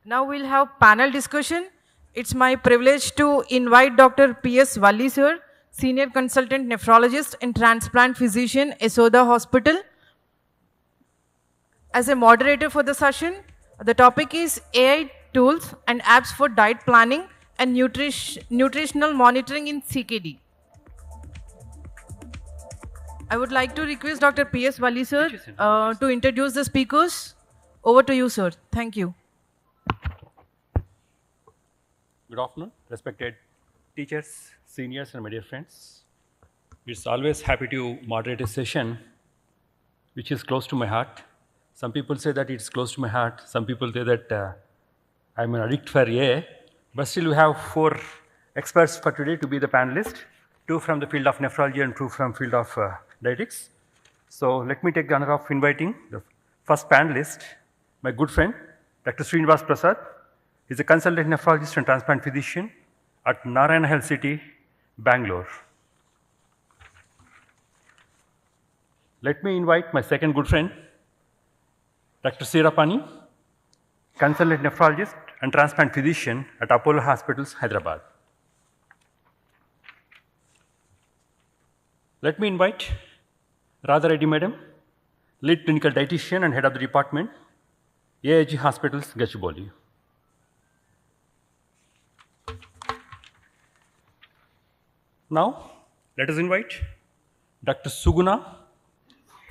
Now we'll have panel discussion. It's my privilege to invite Dr. P.S. Vali sir, Senior Consultant Nephrologist and Transplant Physician, Esoda Hospital, as a moderator for the session. The topic is AI tools and apps for diet planning and nutritional monitoring in CKD. I would like to request Dr. P.S. Vali sir to introduce the speakers. Over to you, sir. Thank you. Good afternoon, respected teachers, seniors, and my dear friends. It's always happy to moderate a session which is close to my heart. Some people say that it's close to my heart. Some people say that I'm an addict for AI. But still, we have 4 experts for today to be the panelists, 2 from the field of nephrology and 2 from field of dietetics. So let me take the honor of inviting the first panelist, my good friend, Dr. Srinivas Prasad. He's a consultant nephrologist and transplant physician at Narayana Health City, Bangalore. Let me invite my second good friend, Dr. Sirapani, consultant nephrologist and transplant physician at Apollo Hospitals, Hyderabad. Let me invite Radha Reddy Madam, lead clinical dietitian and head of the department, AIG Hospitals, Gachibowli. Now, let us invite Dr. Suguna,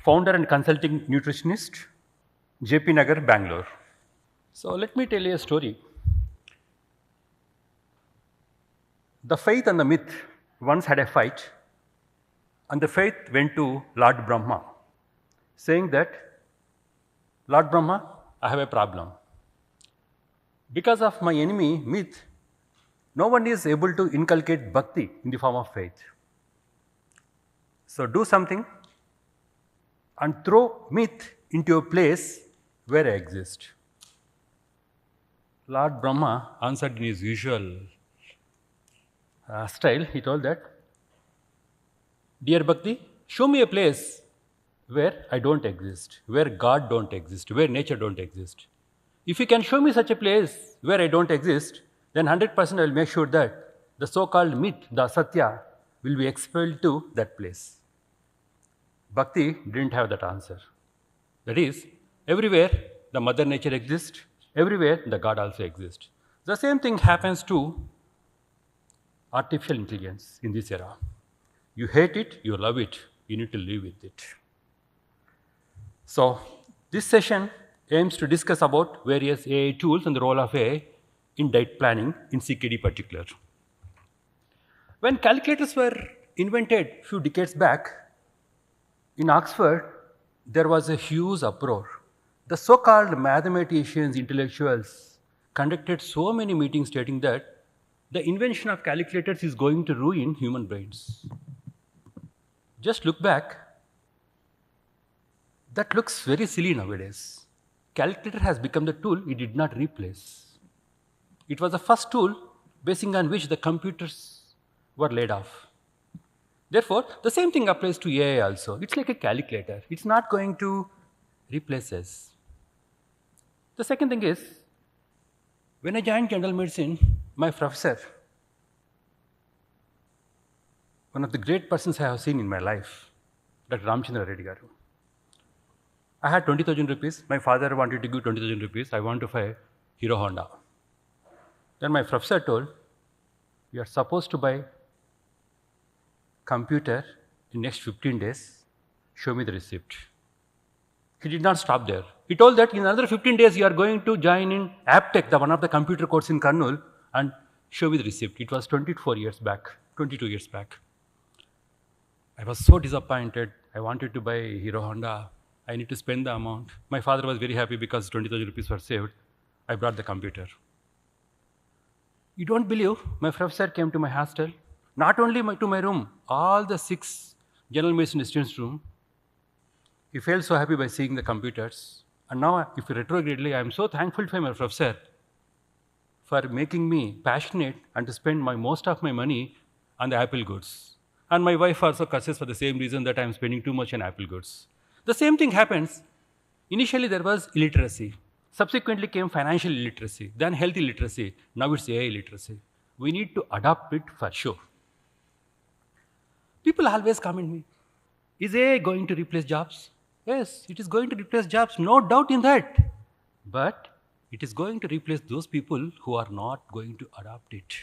founder and consulting nutritionist, JP Nagar, Bangalore. So, let me tell you a story. The faith and the myth once had a fight, and the faith went to Lord Brahma, saying that, Lord Brahma, I have a problem. Because of my enemy, myth, no one is able to inculcate bhakti in the form of faith. So do something and throw myth into a place where I exist. Lord Brahma answered in his usual style. He told that, dear Bhakti, show me a place where I don't exist, where God don't exist, where nature don't exist. If you can show me such a place where I don't exist, then 100% I will make sure that the so-called myth, the Satya, will be expelled to that place. Bhakti didn't have that answer. That is, everywhere the Mother Nature exists, everywhere the God also exists. The same thing happens to artificial intelligence in this era. You hate it, you love it, you need to live with it. So, this session aims to discuss about various AI tools and the role of AI in diet planning, in CKD particular. When calculators were invented a few decades back, in Oxford, there was a huge uproar. The so-called mathematicians, intellectuals, conducted so many meetings stating that the invention of calculators is going to ruin human brains. Just look back, that looks very silly nowadays. Calculator has become the tool it did not replace. It was the first tool basing on which the computers were laid off. Therefore, the same thing applies to AI also. It's like a calculator. It's not going to replace us. The second thing is, when I joined general medicine, my professor, one of the great persons I have seen in my life, Dr. Ramchandra Reddy Garu. I had 20,000 rupees. My father wanted to give 20,000 rupees. I want to buy Hero Honda. Then my professor told, you are supposed to buy computer in next 15 days, show me the receipt. He did not stop there. He told that in another 15 days you are going to join in AppTech, one of the computer course in Kurnool, and show me the receipt. It was 22 years back. I was so disappointed. I wanted to buy Hero Honda. I need to spend the amount. My father was very happy because 20,000 rupees were saved. I brought the computer. You don't believe, my professor came to my hostel, not only to my room, all the 6 general medicine students' room. He felt so happy by seeing the computers. And now, if retrogradely, I am so thankful to my professor for making me passionate and to spend most of my money on the Apple goods. And my wife also curses for the same reason that I am spending too much on Apple goods. The same thing happens. Initially, there was illiteracy. Subsequently came financial literacy, then health literacy, now it's AI literacy. We need to adopt it for sure. People always comment me, is AI going to replace jobs? Yes, it is going to replace jobs, no doubt in that. But it is going to replace those people who are not going to adopt it.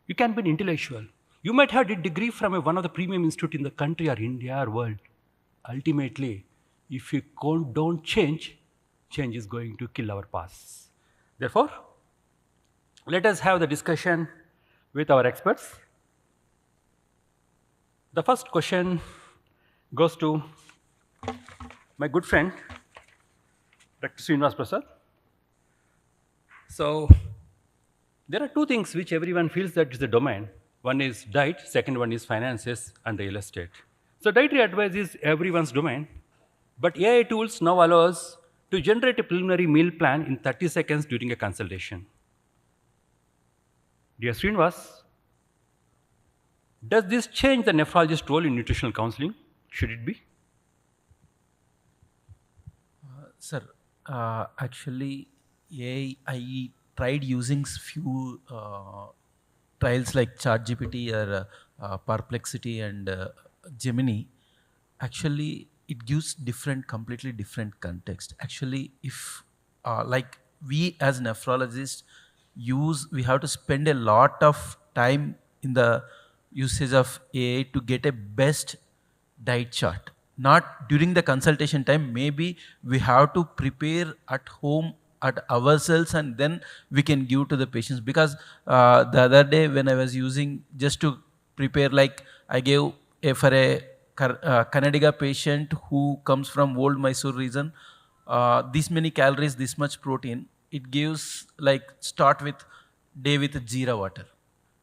You can be an intellectual. You might have a degree from one of the premium institute in the country or India or world. Ultimately, if you don't change, change is going to kill our past. Therefore, let us have the discussion with our experts. The first question goes to my good friend, Dr. Srinivas Prasad. So, there are two things which everyone feels that is the domain. One is diet, second one is finances and real estate. So, dietary advice is everyone's domain, but AI tools now allow us to generate a preliminary meal plan in 30 seconds during a consultation. Dear Srinivas, does this change the nephrologist role in nutritional counseling? Should it be? Sir, actually, I tried using few trials like ChatGPT or Perplexity and Gemini. Actually, it gives completely different context. Actually, if like we as nephrologists we have to spend a lot of time in the usage of AI to get a best diet chart. Not during the consultation time, maybe we have to prepare at home at ourselves and then we can give to the patients. Because the other day when I was using just to prepare, like I gave for a Kannadiga patient who comes from old Mysore region, this many calories, this much protein, it gives like start with day with zero water.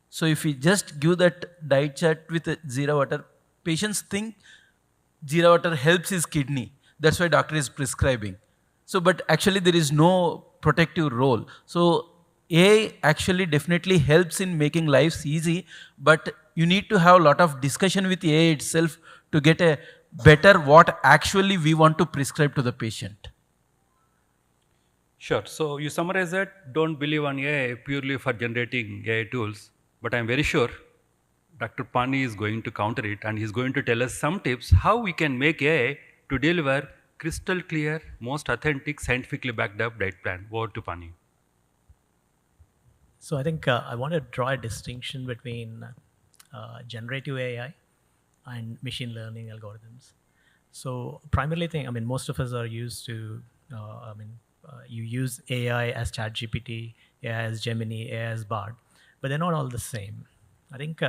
So if we just give that diet chart with zero water, patients think zero water helps his kidney. That's why doctor is prescribing. So, but actually there is no protective role. So AI actually definitely helps in making lives easy, but you need to have a lot of discussion with AI itself to get a better what actually we want to prescribe to the patient. Sure. So you summarize that, don't believe on AI purely for generating AI tools, but I'm very sure Dr. Pani is going to counter it and he's going to tell us some tips how we can make AI to deliver crystal clear, most authentic, scientifically backed up diet plan. Over to Pani. So I think I want to draw a distinction between generative AI and machine learning algorithms. So primarily, most of us are used to, you use AI as ChatGPT, AI as Gemini, AI as Bard, but they're not all the same. I think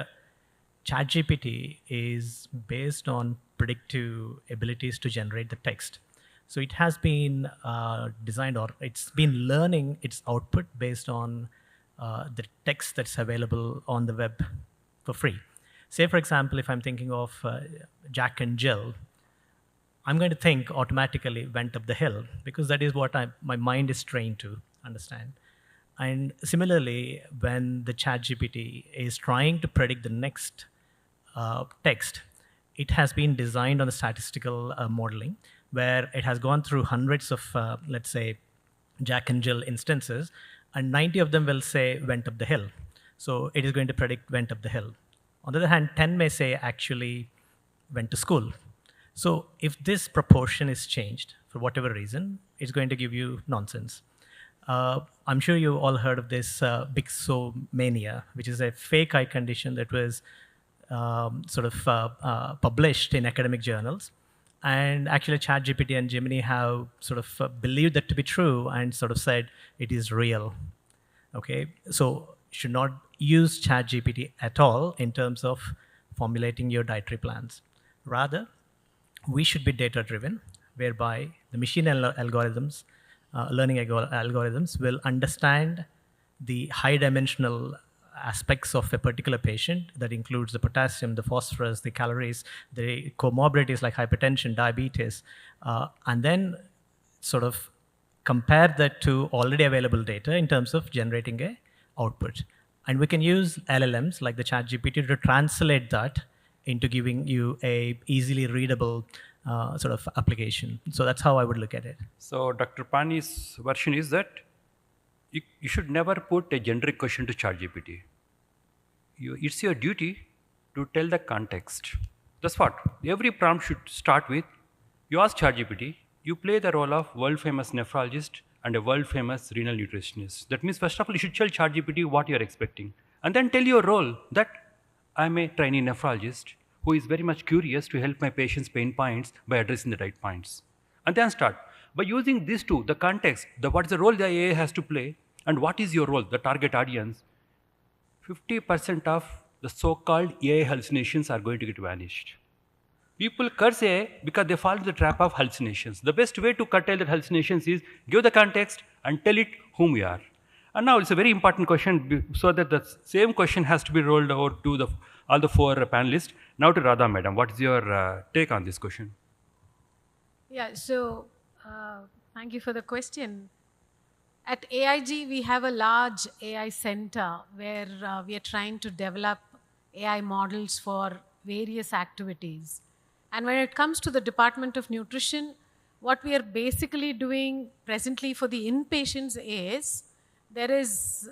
ChatGPT is based on predictive abilities to generate the text. So it has been designed, or it's been learning its output based on the text that's available on the web for free. Say, for example, if I'm thinking of Jack and Jill, I'm going to think automatically went up the hill because that is what my mind is trained to understand. And similarly, when the ChatGPT is trying to predict the next text, it has been designed on the statistical modeling where it has gone through hundreds of, let's say, Jack and Jill instances, and 90 of them will say went up the hill. So it is going to predict went up the hill. On the other hand, 10 may say actually went to school. So if this proportion is changed for whatever reason, it's going to give you nonsense. I'm sure you all heard of this Bixomania, which is a fake eye condition that was published in academic journals. And actually, ChatGPT and Gemini have believed that to be true and said it is real. Okay, so should not use ChatGPT at all in terms of formulating your dietary plans. Rather, we should be data-driven, whereby the machine algorithms, learning algorithms will understand the high-dimensional aspects of a particular patient that includes the potassium, the phosphorus, the calories, the comorbidities like hypertension, diabetes, and then compare that to already available data in terms of generating a output. And we can use LLMs like the ChatGPT to translate that into giving you a easily readable sort of application. So that's how I would look at it. So Dr. Pani's version is that you should never put a generic question to ChatGPT. It's your duty to tell the context. That's what every prompt should start with. You ask ChatGPT, you play the role of world famous nephrologist and a world famous renal nutritionist. That means first of all you should tell ChatGPT what you are expecting, and then tell your role that I'm a trainee nephrologist who is very much curious to help my patients' pain points by addressing the right points. And then start. By using these two, the context, what is the role the AI has to play, and what is your role, the target audience, 50% of the so-called AI hallucinations are going to get vanished. People curse AI because they fall into the trap of hallucinations. The best way to curtail the hallucinations is give the context and tell it whom we are. And now it's a very important question, so that the same question has to be rolled over to all the four panelists. Now to Radha madam, what is your take on this question? Yeah, so thank you for the question. At AIG, we have a large AI center where we are trying to develop AI models for various activities. And when it comes to the Department of Nutrition, what we are basically doing presently for the inpatients is, there is,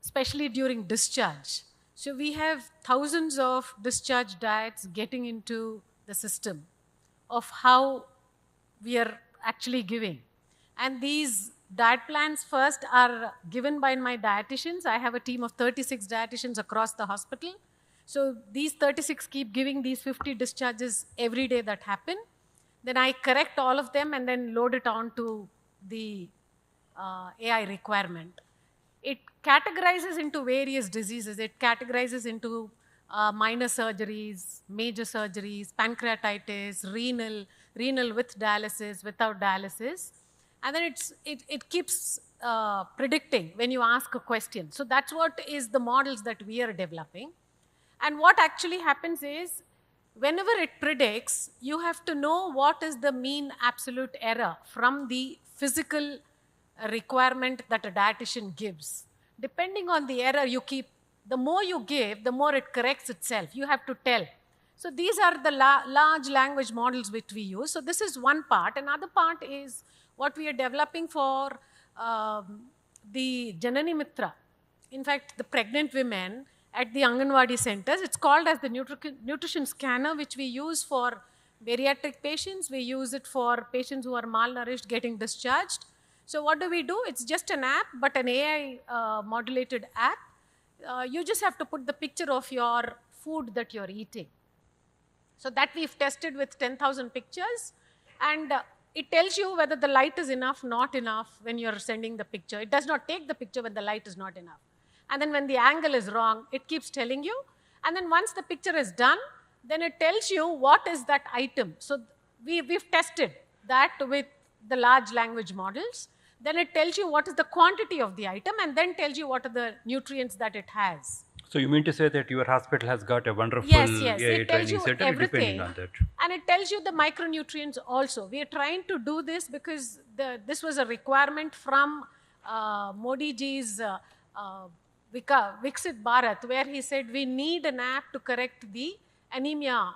especially during discharge, so we have thousands of discharge diets getting into the system of how we are actually giving. And these diet plans first are given by my dietitians. I have a team of 36 dietitians across the hospital. So these 36 keep giving these 50 discharges every day that happen. Then I correct all of them and then load it onto the AI requirement. It categorizes into various diseases. It categorizes into minor surgeries, major surgeries, pancreatitis, renal with dialysis, without dialysis. And then it keeps predicting when you ask a question. So that's what is the models that we are developing. And what actually happens is, whenever it predicts, you have to know what is the mean absolute error from the physical requirement that a dietitian gives. Depending on the error you keep, the more you give, the more it corrects itself. You have to tell. So these are the large language models which we use. So this is one part. Another part is what we are developing for the Janani Mitra. In fact, the pregnant women at the Anganwadi centers, it's called as the nutrition scanner, which we use for bariatric patients. We use it for patients who are malnourished getting discharged. So what do? It's just an app, but an AI modulated app. You just have to put the picture of your food that you're eating. So that we've tested with 10,000 pictures, and it tells you whether the light is enough, not enough when you're sending the picture. It does not take the picture when the light is not enough. And then when the angle is wrong, it keeps telling you. And then once the picture is done, then it tells you what is that item. So we've tested that with the large language models. Then it tells you what is the quantity of the item, and then tells you what are the nutrients that it has. So you mean to say that your hospital has got a wonderful yes, AI it tells training you center everything, depending on that. And it tells you the micronutrients also. We are trying to do this because this was a requirement from Modi ji's Viksit Bharat, where he said we need an app to correct the anemia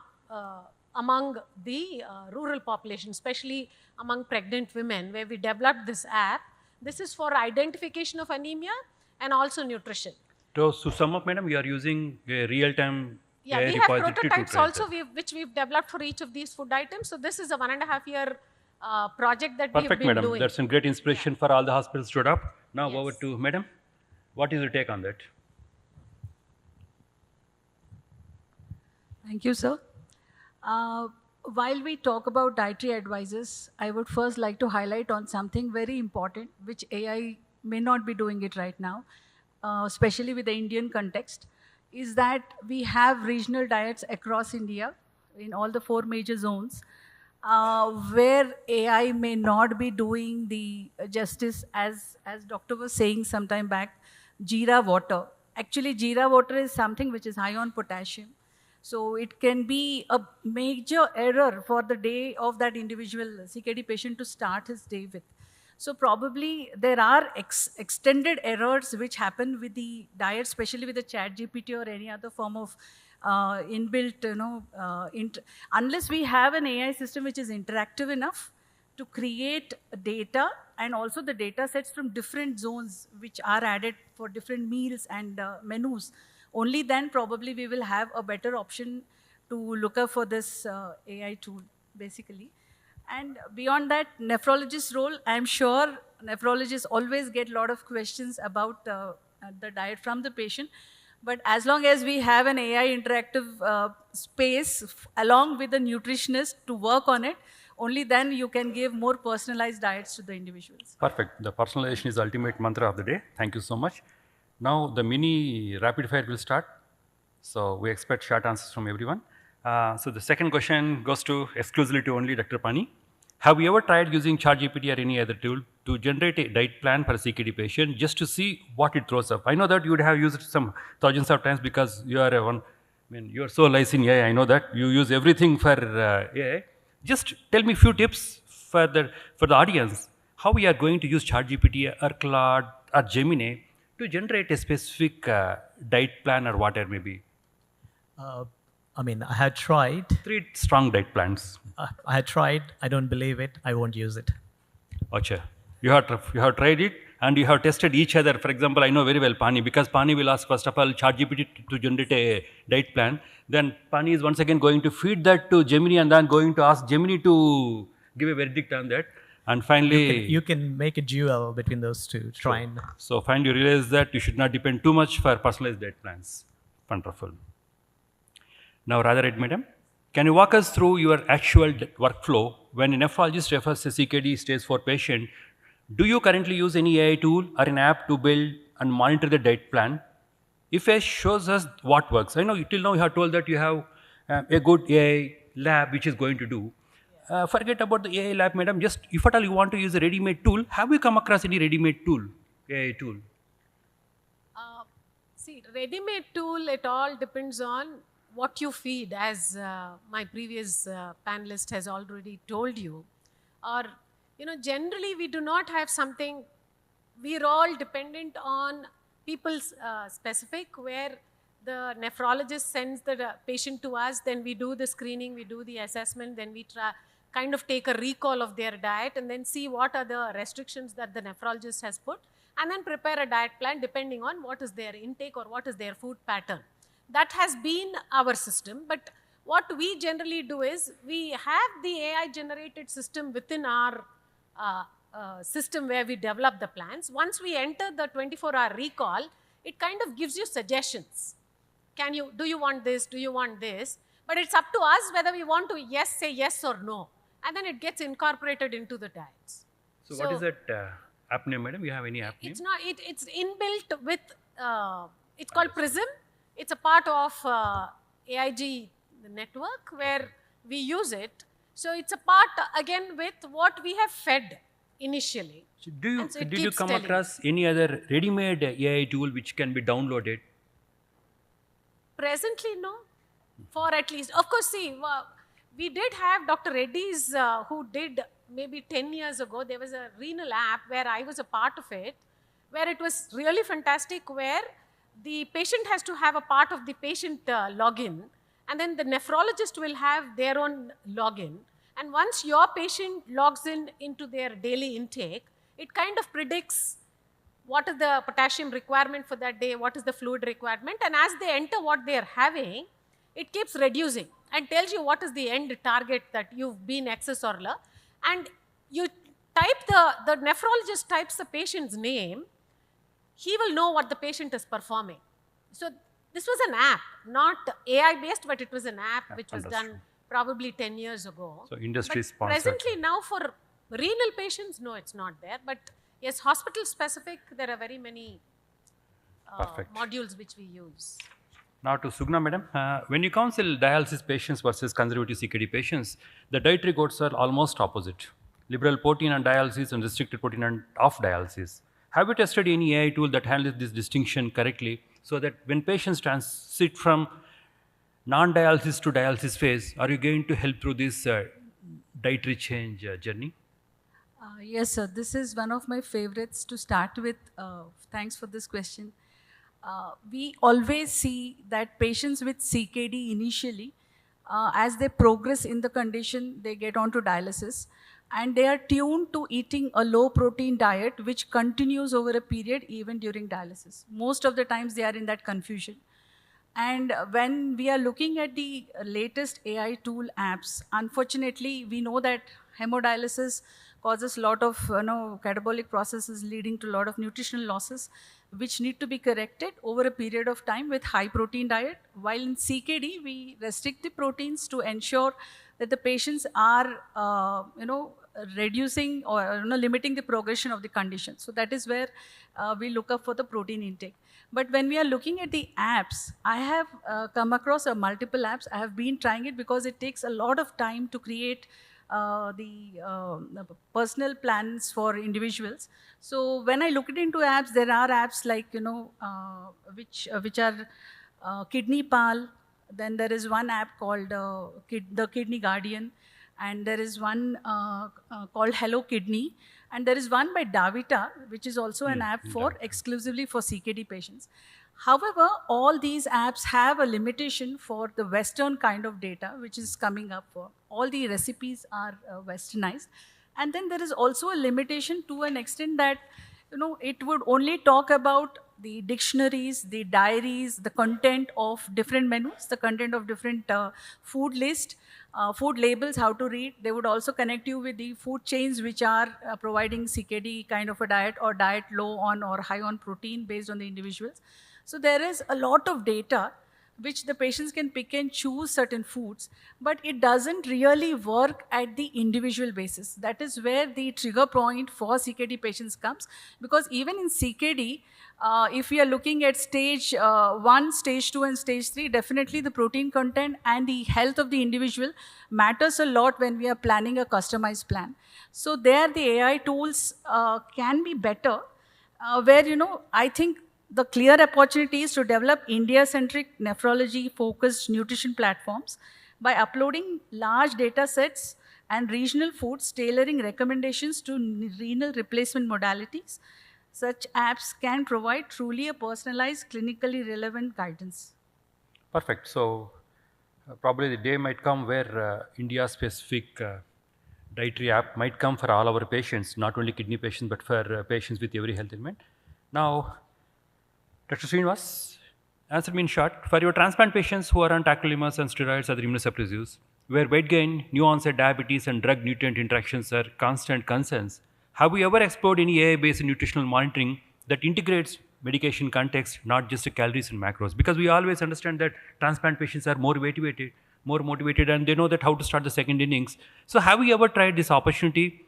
among the rural population, especially among pregnant women, where we developed this app. This is for identification of anemia and also nutrition. So to sum up, madam, you are using a real-time AI we have repository prototypes to track also which we've developed for each of these food items. So this is a 1.5 year project that we've been madam. doing. That's a great inspiration for all the hospitals to adopt. Now over to madam. What is your take on that? Thank you, sir. While we talk about dietary advices, I would first like to highlight on something very important, which AI may not be doing it right now, especially with the Indian context, is that we have regional diets across India in all the 4 major zones, where AI may not be doing the justice, as doctor was saying some time back, jeera water. Actually, jeera water is something which is high on potassium. So it can be a major error for the day of that individual CKD patient to start his day with. So probably there are extended errors which happen with the diet, especially with the ChatGPT or any other form of inbuilt, unless we have an AI system which is interactive enough to create data and also the data sets from different zones which are added for different meals and menus, only then probably we will have a better option to look up for this AI tool, basically. And beyond that, nephrologist's role, I'm sure nephrologists always get a lot of questions about the diet from the patient. But as long as we have an AI interactive space along with the nutritionist to work on it, only then you can give more personalized diets to the individuals. Perfect. The personalization is the ultimate mantra of the day. Thank you so much. Now the mini rapid fire will start. So we expect short answers from everyone. So the second question goes to exclusively to only Dr. Pani. Have you ever tried using ChatGPT or any other tool to generate a diet plan for a CKD patient just to see what it throws up? I know that you would have used it some thousands of times because you are you are so lice in AI. I know that you use everything for AI. Just tell me a few tips for the audience how we are going to use ChatGPT or Claude or Gemini to generate a specific diet plan or whatever may be. I had tried. 3 strong diet plans. I had tried. I don't believe it. I won't use it. Acha. You have tried it and you have tested each other. For example, I know very well Pani, because Pani will ask first of all ChatGPT to generate a diet plan. Then Pani is once again going to feed that to Gemini and then going to ask Gemini to give a verdict on that. And finally, you can make a duel between those two. Try and. So finally you realize that you should not depend too much for personalized diet plans. Wonderful. Now, Radha madam, can you walk us through your actual workflow when a nephrologist refers a CKD stage 4 patient? Do you currently use any AI tool or an app to build and monitor the diet plan? If AI shows us what works, I know till now you have told that you have a good AI lab which is going to do. Forget about the AI lab, madam. Just if at all you want to use a ready-made tool, have you come across any ready-made tool, AI tool? See, ready-made tool, it all depends on what you feed, as my previous panelist has already told you. Or, generally we do not have something, we're all dependent on people's specific, where the nephrologist sends the patient to us, then we do the screening, we do the assessment, then we kind of take a recall of their diet and then see what are the restrictions that the nephrologist has put, and then prepare a diet plan depending on what is their intake or what is their food pattern. That has been our system, but what we generally do is we have the AI generated system within our system where we develop the plans. Once we enter the 24-hour recall, it kind of gives you suggestions. Do you want this? Do you want this? But it's up to us whether we want to say yes or no. And then it gets incorporated into the diets. So what is that app name, madam? You have any app name? It's inbuilt with, it's called Prism. It's a part of AIG network where we use it. So it's a part again with what we have fed initially. So did you come across any other ready-made AI tool which can be downloaded? Presently, no. For at least, of course, see, we did have Dr. Reddy's who did maybe 10 years ago, there was a renal app where I was a part of it, where it was really fantastic, where the patient has to have a part of the patient login, and then the nephrologist will have their own login. And once your patient logs into their daily intake, it kind of predicts what is the potassium requirement for that day, what is the fluid requirement, and as they enter what they are having, it keeps reducing and tells you what is the end target that you've been excess or low. And you type the nephrologist types the patient's name, he will know what the patient is performing. So this was an app, not AI based, but it was an app which was done probably 10 years ago. So industry sponsored. Presently now for renal patients, no, it's not there. But yes, hospital specific, there are very many modules which we use. Now to Sugna madam, when you counsel dialysis patients versus conservative CKD patients, the dietary goals are almost opposite. Liberal protein on dialysis and restricted protein on off dialysis. Have you tested any AI tool that handles this distinction correctly so that when patients transit from non-dialysis to dialysis phase, are you going to help through this dietary change journey? Yes, sir. This is one of my favorites to start with. Thanks for this question. we always see that patients with CKD initially, as they progress in the condition, they get onto dialysis and they are tuned to eating a low protein diet which continues over a period even during dialysis. Most of the times they are in that confusion. And when we are looking at the latest AI tool apps, unfortunately, we know that hemodialysis causes a lot of catabolic processes leading to a lot of nutritional losses, which need to be corrected over a period of time with high protein diet. While in CKD, we restrict the proteins to ensure that the patients are, reducing or limiting the progression of the condition. So that is where we look up for the protein intake. But when we are looking at the apps, I have come across multiple apps. I have been trying it because it takes a lot of time to create the personal plans for individuals. So when I looked into apps, there are apps like, which are Kidney Pal. Then there is one app called the Kidney Guardian. And there is one called Hello Kidney. And there is one by Davita, which is also an app for exclusively for CKD patients. However, all these apps have a limitation for the Western kind of data, which is coming up for. All the recipes are Westernized. And then there is also a limitation to an extent that, it would only talk about the dictionaries, the diaries, the content of different menus, the content of different food list, food labels, how to read. They would also connect you with the food chains which are providing CKD kind of a diet or diet low on or high on protein based on the individuals. So there is a lot of data which the patients can pick and choose certain foods, but it doesn't really work at the individual basis. That is where the trigger point for CKD patients comes, because even in CKD, if we are looking at stage 1, stage 2 and stage 3, definitely the protein content and the health of the individual matters a lot when we are planning a customized plan. So there the AI tools can be better, where, I think the clear opportunity is to develop India-centric nephrology-focused nutrition platforms by uploading large data sets and regional foods, tailoring recommendations to renal replacement modalities. Such apps can provide truly a personalized, clinically relevant guidance. Perfect. So probably the day might come where India-specific dietary app might come for all our patients, not only kidney patients, but for patients with every health ailment. Now, Dr. Srinivas, answer me in short. For your transplant patients who are on tacrolimus and steroids or the immunosuppressives, where weight gain, new onset diabetes, and drug nutrient interactions are constant concerns, have we ever explored any AI-based nutritional monitoring that integrates medication context, not just calories and macros? Because we always understand that transplant patients are more motivated, and they know that how to start the second innings. So have you ever tried this opportunity?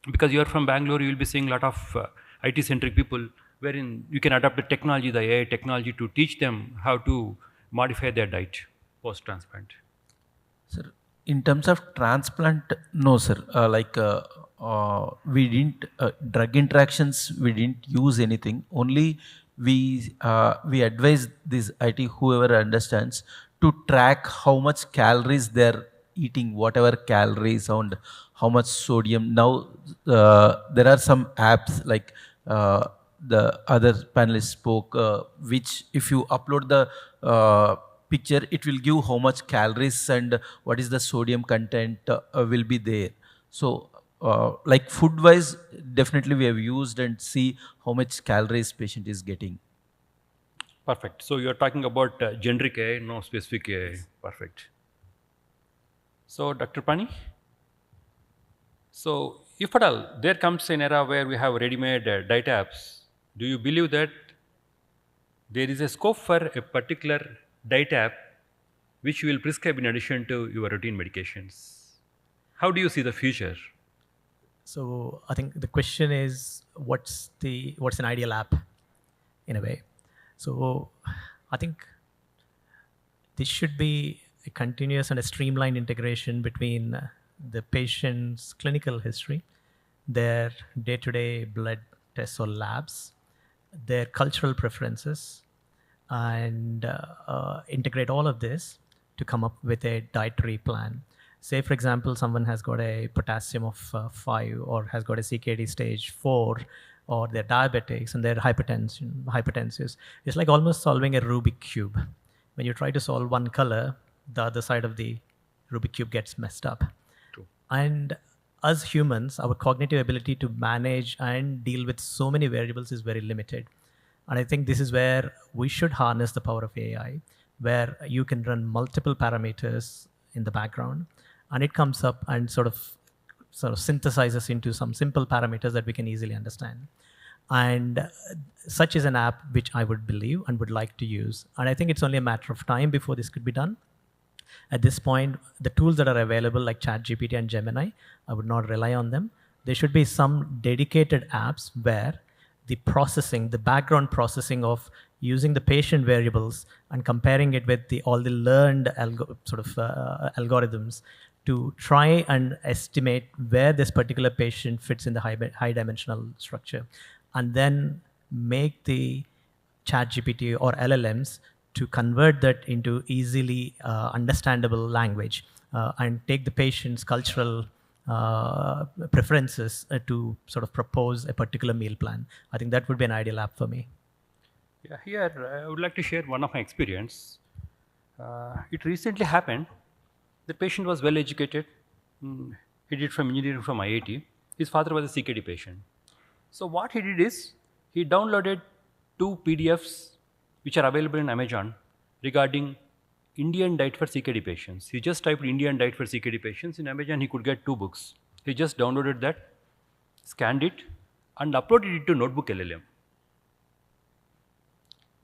Because you're from Bangalore, you will be seeing a lot of IT-centric people, wherein you can adapt the technology, the AI technology, to teach them how to modify their diet post-transplant. Sir, in terms of transplant, no, sir. We didn't drug interactions. We didn't use anything. Only we advise this IT, whoever understands, to track how much calories they're eating, whatever calories and how much sodium. Now there are some apps like the other panelists spoke, which if you upload the picture, it will give how much calories and what is the sodium content will be there. So like food wise, definitely we have used and see how much calories patient is getting. Perfect. So you're talking about generic AI, no specific AI. Perfect. So Dr. Pani, so if at all there comes an era where we have ready-made diet apps, do you believe that there is a scope for a particular diet app which you will prescribe in addition to your routine medications? How do you see the future? So I think the question is, what's an ideal app, in a way. So I think this should be a continuous and a streamlined integration between the patient's clinical history, their day-to-day blood tests or labs, their cultural preferences, and integrate all of this to come up with a dietary plan. Say, for example, someone has got a potassium of 5 or has got a CKD stage 4, or they're diabetics and they're hypertensive. It's like almost solving a Rubik cube. When you try to solve one color, the other side of the Rubik cube gets messed up. True. And as humans, our cognitive ability to manage and deal with so many variables is very limited. And I think this is where we should harness the power of AI, where you can run multiple parameters in the background, and it comes up and sort of synthesizes into some simple parameters that we can easily understand. And such is an app which I would believe and would like to use. And I think it's only a matter of time before this could be done. At this point, the tools that are available like ChatGPT and Gemini, I would not rely on them. There should be some dedicated apps where the processing, the background processing of using the patient variables and comparing it with all the learned algorithms to try and estimate where this particular patient fits in the high dimensional structure, and then make the ChatGPT or LLMs to convert that into easily understandable language and take the patient's cultural preferences to sort of propose a particular meal plan. I think that would be an ideal app for me. Yeah, here I would like to share one of my experience. It recently happened. The patient was well educated. He did from engineering from IIT. His father was a CKD patient. So what he did is he downloaded 2 PDFs which are available in Amazon regarding Indian diet for CKD patients. He just typed Indian diet for CKD patients. In Amazon, he could get 2 books. He just downloaded that, scanned it, and uploaded it to Notebook LLM.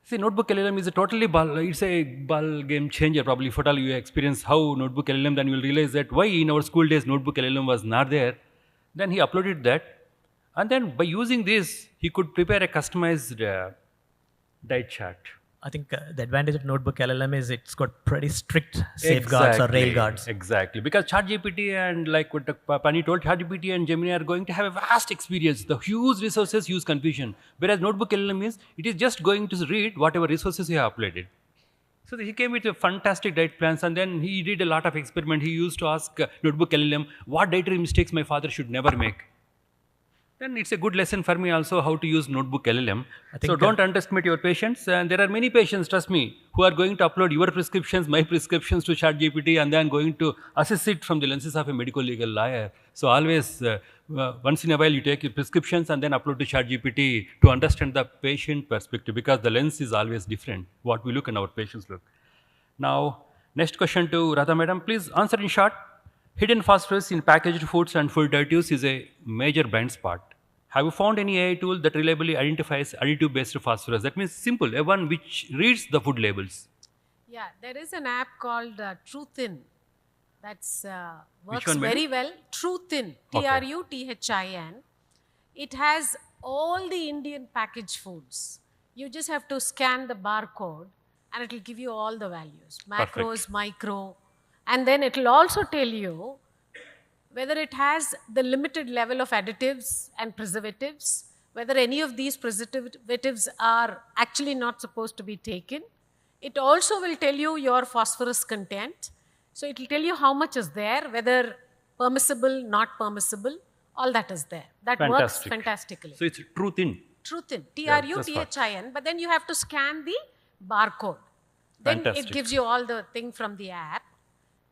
See, Notebook LLM is a totally it's a ball game changer. Probably if at all you experience how Notebook LLM, then you will realize that why in our school days Notebook LLM was not there. Then he uploaded that, and then by using this, he could prepare a customized diet chart. I think the advantage of Notebook LLM is it's got pretty strict safeguards or railguards. Exactly, because ChatGPT and like what Pani told, ChatGPT and Gemini are going to have a vast experience. The huge resources use confusion, whereas Notebook LLM means it is just going to read whatever resources you have uploaded. So he came with a fantastic diet plans, and then he did a lot of experiment. He used to ask Notebook LLM what dietary mistakes my father should never make. Then it's a good lesson for me also how to use Notebook LLM. So don't underestimate your patients. And there are many patients, trust me, who are going to upload your prescriptions, my prescriptions to ChatGPT, and then going to assess it from the lenses of a medical legal lawyer. So always, once in a while, you take your prescriptions and then upload to ChatGPT to understand the patient perspective, because the lens is always different, what we look and our patients look. Now, next question to Radha Madam. Please answer in short. Hidden phosphorus in packaged foods and food additives is a major blind spot. Have you found any AI tool that reliably identifies additive-based phosphorus? That means simple, a one which reads the food labels. Yeah, there is an app called Truthin that's works one, very well. Truthin, Truthin. It has all the Indian packaged foods. You just have to scan the barcode and it will give you all the values, macros, micro, and then it will also tell you whether it has the limited level of additives and preservatives, whether any of these preservatives are actually not supposed to be taken. It also will tell you your phosphorus content. So it will tell you how much is there, whether permissible, not permissible, all that is there. That works fantastically. So it's Truthin. Truthin, Truthin, but then you have to scan the barcode. Then it gives you all the thing from the app.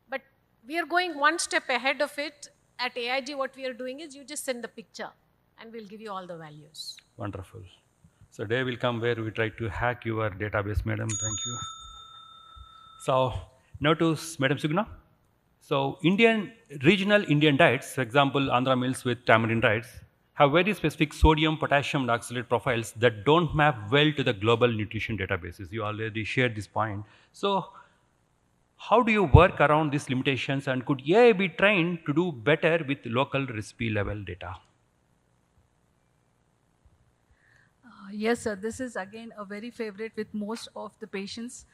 But we are going one step ahead of it. At AIG, what we are doing is you just send the picture and we'll give you all the values. Wonderful. So day will come where we try to hack your database, madam. Thank you. So now to Madam Sugna. So regional Indian diets, for example, Andhra meals with tamarind rice, have very specific sodium, potassium, and oxalate profiles that don't map well to the global nutrition databases. You already shared this point. So how do you work around these limitations, and could AI be trained to do better with local recipe level data? Yes, sir. This is again a very favorite with most of the patients.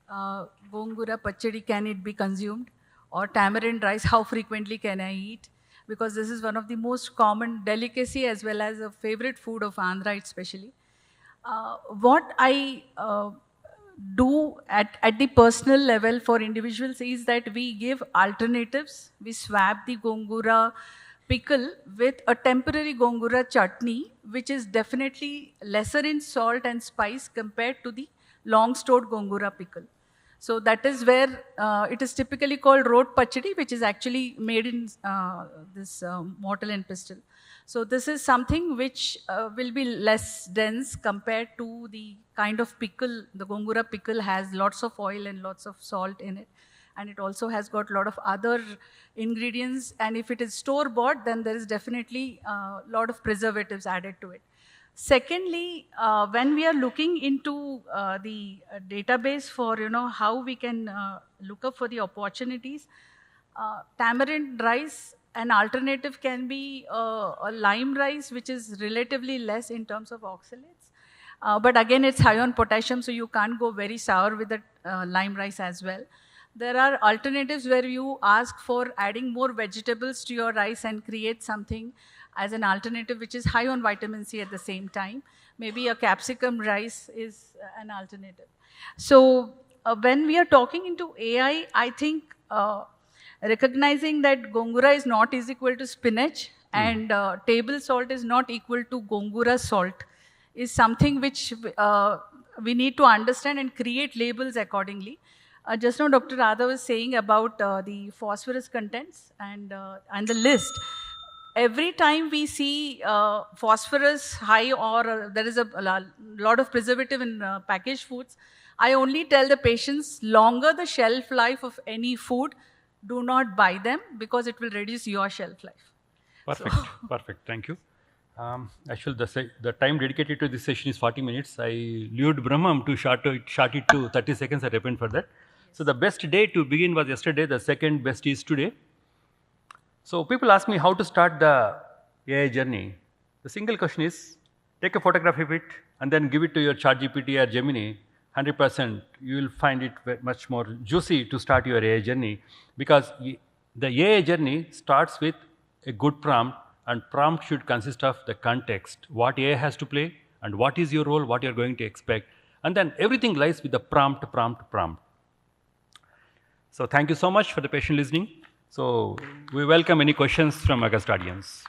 Gongura pachadi, can it be consumed? Or tamarind rice, how frequently can I eat? Because this is one of the most common delicacy as well as a favorite food of Andhra especially. What I do at the personal level for individuals is that we give alternatives. We swap the gongura pickle with a temporary gongura chutney, which is definitely lesser in salt and spice compared to the long stored gongura pickle. So that is where it is typically called road pachadi, which is actually made in this mortar and pestle. So this is something which will be less dense compared to the kind of pickle. The gongura pickle has lots of oil and lots of salt in it. And it also has got a lot of other ingredients. And if it is store-bought, then there is definitely a lot of preservatives added to it. Secondly, when we are looking into the database for how we can look up for the opportunities, tamarind rice, an alternative can be a lime rice, which is relatively less in terms of oxalates. But again, it's high on potassium, so you can't go very sour with the lime rice as well. There are alternatives where you ask for adding more vegetables to your rice and create something as an alternative which is high on vitamin C at the same time. Maybe a capsicum rice is an alternative. So when we are talking into AI, I think recognizing that gongura is not equal to spinach and table salt is not equal to gongura salt is something which we need to understand and create labels accordingly. Just now Dr. Radha was saying about the phosphorus contents and the list. Every time we see phosphorus high or there is a lot of preservative in packaged foods, I only tell the patients, longer the shelf life of any food, do not buy them because it will reduce your shelf life. Perfect, perfect. Thank you. Actually, the time dedicated to this session is 40 minutes. I lured Brahmam to short it to 30 seconds. I repent for that. So the best day to begin was yesterday. The second best is today. So people ask me how to start the AI journey. The single question is, take a photograph of it and then give it to your ChatGPT or Gemini. 100% you will find it much more juicy to start your AI journey, because the AI journey starts with a good prompt, and prompt should consist of the context, what AI has to play and what is your role, what you are going to expect, and then everything lies with the prompt. So thank you so much for the patient listening. So we welcome any questions from August audience.